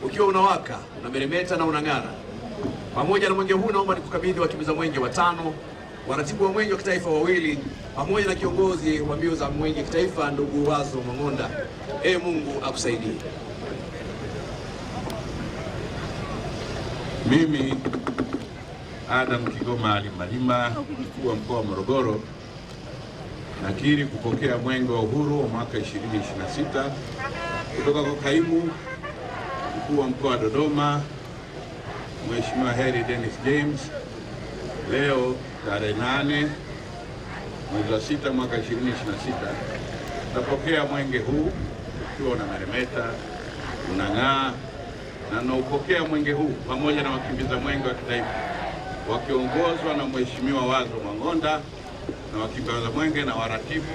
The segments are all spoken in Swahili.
ukiwa unawaka, unameremeta na unang'ara. Pamoja na mwenge huu, naomba nikukabidhi wakimbiza mwenge watano, waratibu wa mwenge wa kitaifa wawili, pamoja na kiongozi wa mbio za mwenge kitaifa ndugu Wazo Mang'onda. Mungu akusaidie. Mimi Adam Kigoma Ali Malima, mkuu wa mkoa wa Morogoro, nakiri kupokea mwenge wa uhuru wa mwaka 2026 kutoka kwa kaimu mkuu wa mkoa wa Dodoma, Mheshimiwa Heri Dennis James, leo tarehe 8 mwezi wa 6 mwaka 2026. Napokea mwenge huu ukiwa unameremeta, unang'aa, na naupokea mwenge huu pamoja na wakimbiza mwenge wa kitaifa wakiongozwa na Mheshimiwa Wazo Mang'onda na wakimbiza mwenge na waratibu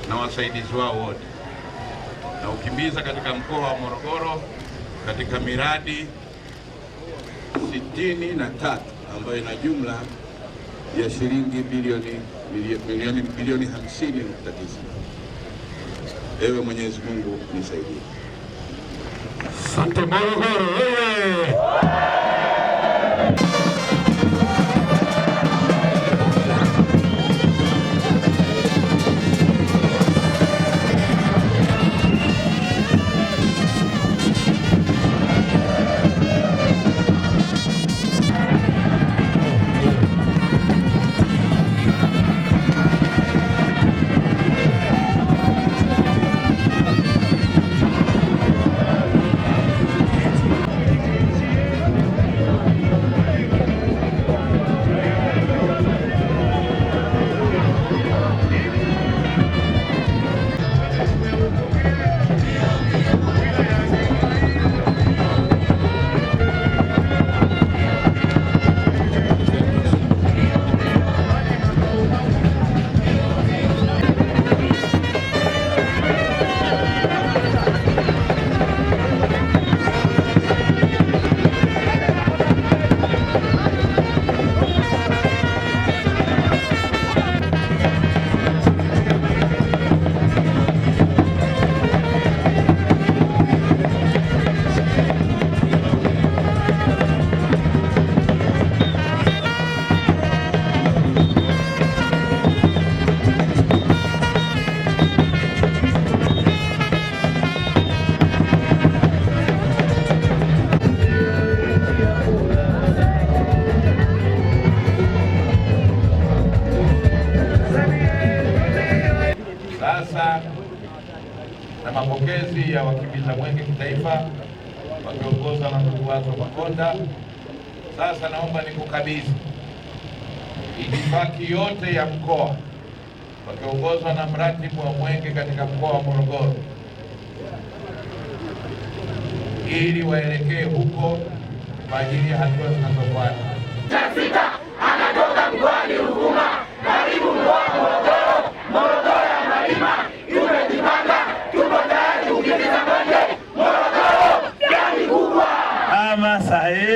na wasaidizi wao wote, na ukimbiza katika mkoa wa Morogoro katika miradi 63 ambayo ina jumla ya shilingi bilioni 50.9. Ewe Mwenyezi Mungu nisaidie. Asante Morogoro. Na mapokezi ya wakimbiza mwenge kitaifa wakiongozwa na ndugu Wazo Mang'onda. Sasa naomba nikukabidhi itifaki yote ya mkoa wakiongozwa na mratibu wa mwenge katika mkoa wa Morogoro, ili waelekee huko kwa ajili ya hatua zinazofuata. Anatoka mkoani Ruvuma, karibu mkoa wa Morogoro, Morogoro ya Malima. Tumejipanga, tuko tayari kukimbiza mwenge Morogoro, gari kubwa. Ama sahi